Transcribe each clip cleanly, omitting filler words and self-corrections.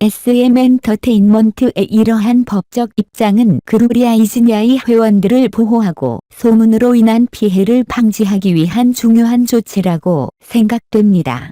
SM엔터테인먼트의 이러한 법적 입장은 그룹 아이즈니아의 회원들을 보호하고 소문으로 인한 피해를 방지하기 위한 중요한 조치라고 생각됩니다.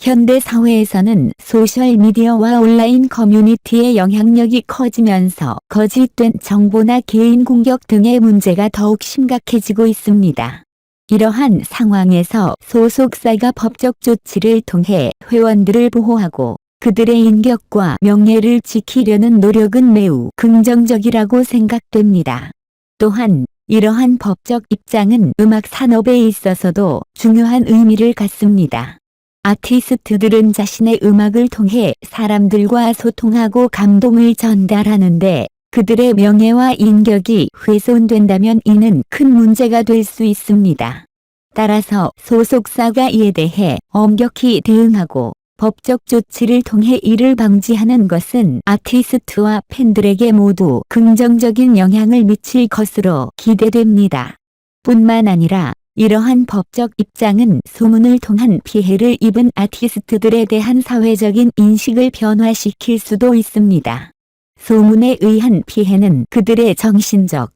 현대 사회에서는 소셜미디어와 온라인 커뮤니티의 영향력이 커지면서 거짓된 정보나 개인 공격 등의 문제가 더욱 심각해지고 있습니다. 이러한 상황에서 소속사가 법적 조치를 통해 회원들을 보호하고 그들의 인격과 명예를 지키려는 노력은 매우 긍정적이라고 생각됩니다. 또한 이러한 법적 입장은 음악 산업에 있어서도 중요한 의미를 갖습니다. 아티스트들은 자신의 음악을 통해 사람들과 소통하고 감동을 전달하는데 그들의 명예와 인격이 훼손된다면 이는 큰 문제가 될 수 있습니다. 따라서 소속사가 이에 대해 엄격히 대응하고 법적 조치를 통해 이를 방지하는 것은 아티스트와 팬들에게 모두 긍정적인 영향을 미칠 것으로 기대됩니다. 뿐만 아니라 이러한 법적 입장은 소문을 통한 피해를 입은 아티스트들에 대한 사회적인 인식을 변화시킬 수도 있습니다. 소문에 의한 피해는 그들의 정신적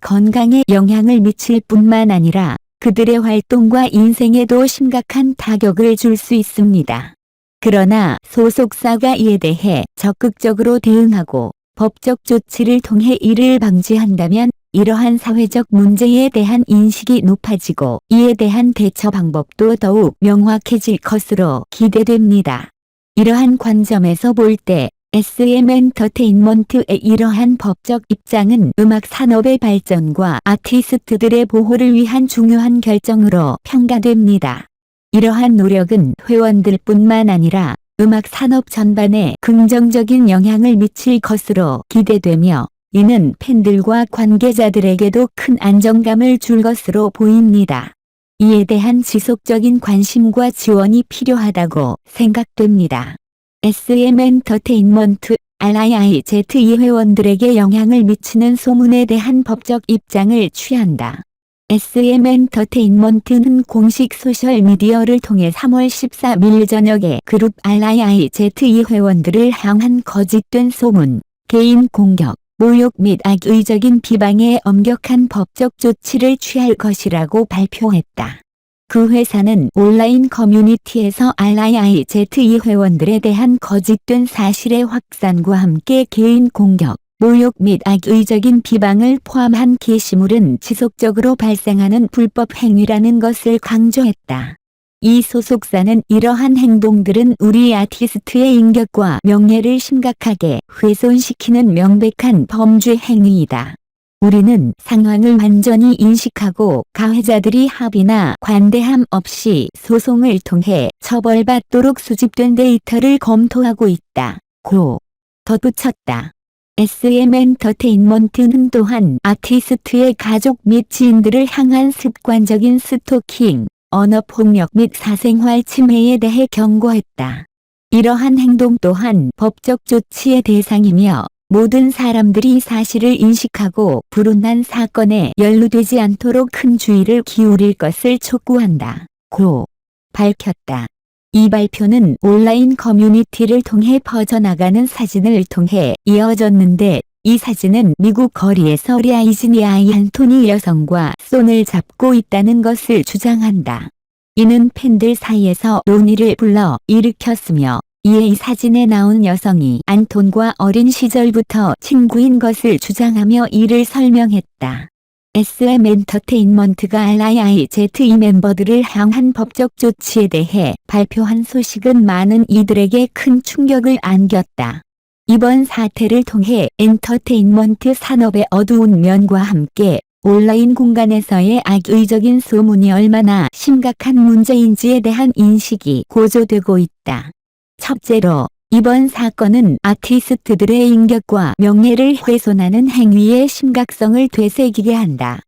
건강에 영향을 미칠 뿐만 아니라 그들의 활동과 인생에도 심각한 타격을 줄 수 있습니다. 그러나 소속사가 이에 대해 적극적으로 대응하고 법적 조치를 통해 이를 방지한다면 이러한 사회적 문제에 대한 인식이 높아지고 이에 대한 대처 방법도 더욱 명확해질 것으로 기대됩니다. 이러한 관점에서 볼 때 SM엔터테인먼트의 이러한 법적 입장은 음악 산업의 발전과 아티스트들의 보호를 위한 중요한 결정으로 평가됩니다. 이러한 노력은 회원들뿐만 아니라 음악 산업 전반에 긍정적인 영향을 미칠 것으로 기대되며 이는 팬들과 관계자들에게도 큰 안정감을 줄 것으로 보입니다. 이에 대한 지속적인 관심과 지원이 필요하다고 생각됩니다. SM엔터테인먼트 RIIZ 회원들에게 영향을 미치는 소문에 대한 법적 입장을 취한다. SM엔터테인먼트는 공식 소셜미디어를 통해 3월 14일 저녁에 그룹 RIIZ 회원들을 향한 거짓된 소문, 개인 공격, 모욕 및 악의적인 비방에 엄격한 법적 조치를 취할 것이라고 발표했다. 그 회사는 온라인 커뮤니티에서 RIIZ 회원들에 대한 거짓된 사실의 확산과 함께 개인 공격, 모욕 및 악의적인 비방을 포함한 게시물은 지속적으로 발생하는 불법 행위라는 것을 강조했다. 이 소속사는 이러한 행동들은 우리 아티스트의 인격과 명예를 심각하게 훼손시키는 명백한 범죄 행위이다. 우리는 상황을 완전히 인식하고 가해자들이 합의나 관대함 없이 소송을 통해 처벌받도록 수집된 데이터를 검토하고 있다. 고 덧붙였다. SM엔터테인먼트는 또한 아티스트의 가족 및 지인들을 향한 습관적인 스토킹, 언어폭력 및 사생활 침해에 대해 경고했다. 이러한 행동 또한 법적 조치의 대상이며 모든 사람들이 사실을 인식하고 불운한 사건에 연루되지 않도록 큰 주의를 기울일 것을 촉구한다. 고 밝혔다. 이 발표는 온라인 커뮤니티를 통해 퍼져나가는 사진을 통해 이어졌는데 이 사진은 미국 거리에서 아이즈니아의 안토니 여성과 손을 잡고 있다는 것을 주장한다. 이는 팬들 사이에서 논의를 불러 일으켰으며 이에 이 사진에 나온 여성이 안톤과 어린 시절부터 친구인 것을 주장하며 이를 설명했다. SM엔터테인먼트가 RIIZ 멤버들을 향한 법적 조치에 대해 발표한 소식은 많은 이들에게 큰 충격을 안겼다. 이번 사태를 통해 엔터테인먼트 산업의 어두운 면과 함께 온라인 공간에서의 악의적인 소문이 얼마나 심각한 문제인지에 대한 인식이 고조되고 있다. 첫째로, 이번 사건은 아티스트들의 인격과 명예를 훼손하는 행위의 심각성을 되새기게 한다.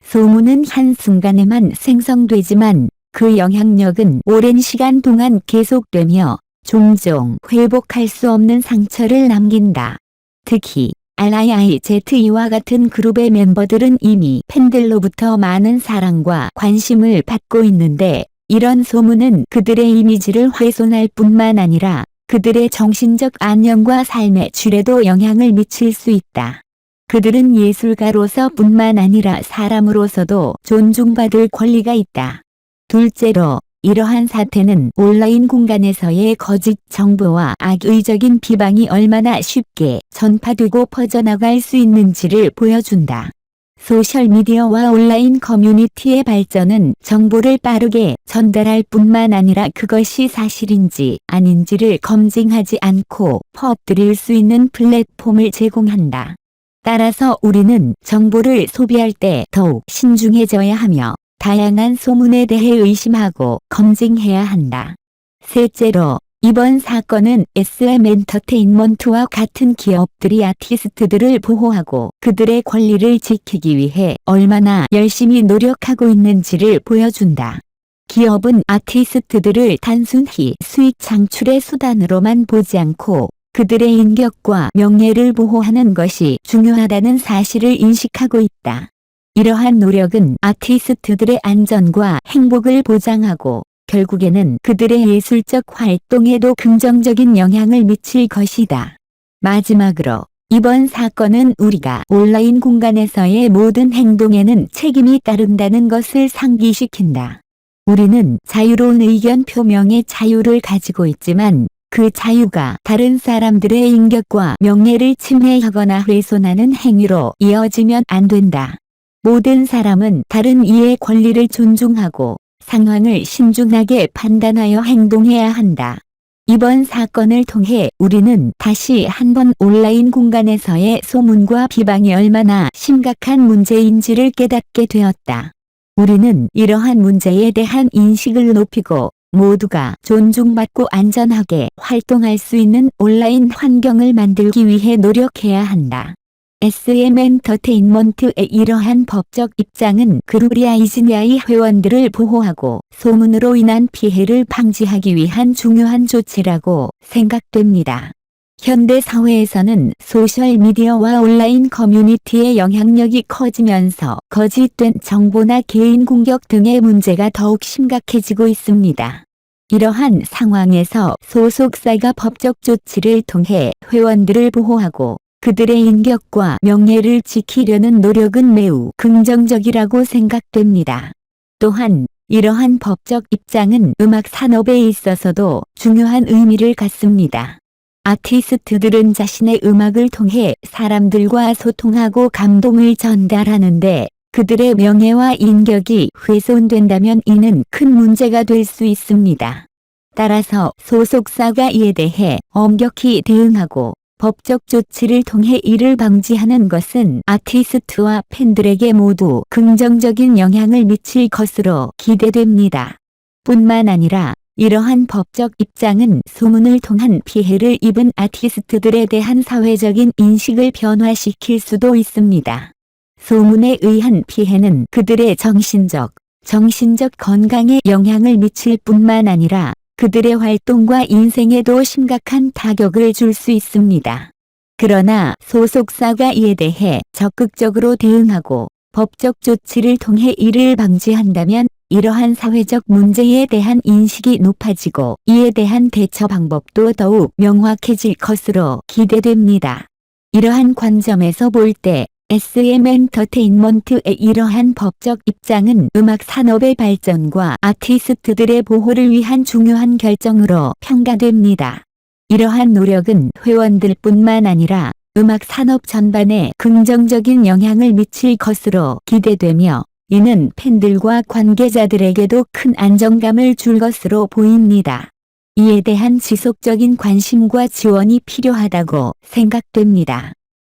소문은 한순간에만 생성되지만 그 영향력은 오랜 시간 동안 계속되며 종종 회복할 수 없는 상처를 남긴다. 특히 RIIZ와 같은 그룹의 멤버들은 이미 팬들로부터 많은 사랑과 관심을 받고 있는데 이런 소문은 그들의 이미지를 훼손할 뿐만 아니라 그들의 정신적 안녕과 삶의 질에도 영향을 미칠 수 있다. 그들은 예술가로서 뿐만 아니라 사람으로서도 존중받을 권리가 있다. 둘째로, 이러한 사태는 온라인 공간에서의 거짓 정보와 악의적인 비방이 얼마나 쉽게 전파되고 퍼져나갈 수 있는지를 보여준다. 소셜미디어와 온라인 커뮤니티의 발전은 정보를 빠르게 전달할 뿐만 아니라 그것이 사실인지 아닌지를 검증하지 않고 퍼뜨릴 수 있는 플랫폼을 제공한다. 따라서 우리는 정보를 소비할 때 더욱 신중해져야 하며 다양한 소문에 대해 의심하고 검증해야 한다. 셋째로, 이번 사건은 SM 엔터테인먼트와 같은 기업들이 아티스트들을 보호하고 그들의 권리를 지키기 위해 얼마나 열심히 노력하고 있는지를 보여준다. 기업은 아티스트들을 단순히 수익 창출의 수단으로만 보지 않고 그들의 인격과 명예를 보호하는 것이 중요하다는 사실을 인식하고 있다. 이러한 노력은 아티스트들의 안전과 행복을 보장하고 결국에는 그들의 예술적 활동에도 긍정적인 영향을 미칠 것이다. 마지막으로, 이번 사건은 우리가 온라인 공간에서의 모든 행동에는 책임이 따른다는 것을 상기시킨다. 우리는 자유로운 의견 표명의 자유를 가지고 있지만 그 자유가 다른 사람들의 인격과 명예를 침해하거나 훼손하는 행위로 이어지면 안 된다. 모든 사람은 다른 이의 권리를 존중하고 상황을 신중하게 판단하여 행동해야 한다. 이번 사건을 통해 우리는 다시 한번 온라인 공간에서의 소문과 비방이 얼마나 심각한 문제인지를 깨닫게 되었다. 우리는 이러한 문제에 대한 인식을 높이고 모두가 존중받고 안전하게 활동할 수 있는 온라인 환경을 만들기 위해 노력해야 한다. SM 엔터테인먼트의 이러한 법적 입장은 그룹 아이즈냐이 회원들을 보호하고 소문으로 인한 피해를 방지하기 위한 중요한 조치라고 생각됩니다. 현대 사회에서는 소셜미디어와 온라인 커뮤니티의 영향력이 커지면서 거짓된 정보나 개인 공격 등의 문제가 더욱 심각해지고 있습니다. 이러한 상황에서 소속사가 법적 조치를 통해 회원들을 보호하고 그들의 인격과 명예를 지키려는 노력은 매우 긍정적이라고 생각됩니다. 또한 이러한 법적 입장은 음악 산업에 있어서도 중요한 의미를 갖습니다. 아티스트들은 자신의 음악을 통해 사람들과 소통하고 감동을 전달하는데 그들의 명예와 인격이 훼손된다면 이는 큰 문제가 될 수 있습니다. 따라서 소속사가 이에 대해 엄격히 대응하고 법적 조치를 통해 이를 방지하는 것은 아티스트와 팬들에게 모두 긍정적인 영향을 미칠 것으로 기대됩니다. 뿐만 아니라 이러한 법적 입장은 소문을 통한 피해를 입은 아티스트들에 대한 사회적인 인식을 변화시킬 수도 있습니다. 소문에 의한 피해는 그들의 정신적 건강에 영향을 미칠 뿐만 아니라 그들의 활동과 인생에도 심각한 타격을 줄 수 있습니다. 그러나 소속사가 이에 대해 적극적으로 대응하고 법적 조치를 통해 이를 방지한다면 이러한 사회적 문제에 대한 인식이 높아지고 이에 대한 대처 방법도 더욱 명확해질 것으로 기대됩니다. 이러한 관점에서 볼 때 SM 엔터테인먼트의 이러한 법적 입장은 음악 산업의 발전과 아티스트들의 보호를 위한 중요한 결정으로 평가됩니다. 이러한 노력은 회원들뿐만 아니라 음악 산업 전반에 긍정적인 영향을 미칠 것으로 기대되며 이는 팬들과 관계자들에게도 큰 안정감을 줄 것으로 보입니다. 이에 대한 지속적인 관심과 지원이 필요하다고 생각됩니다.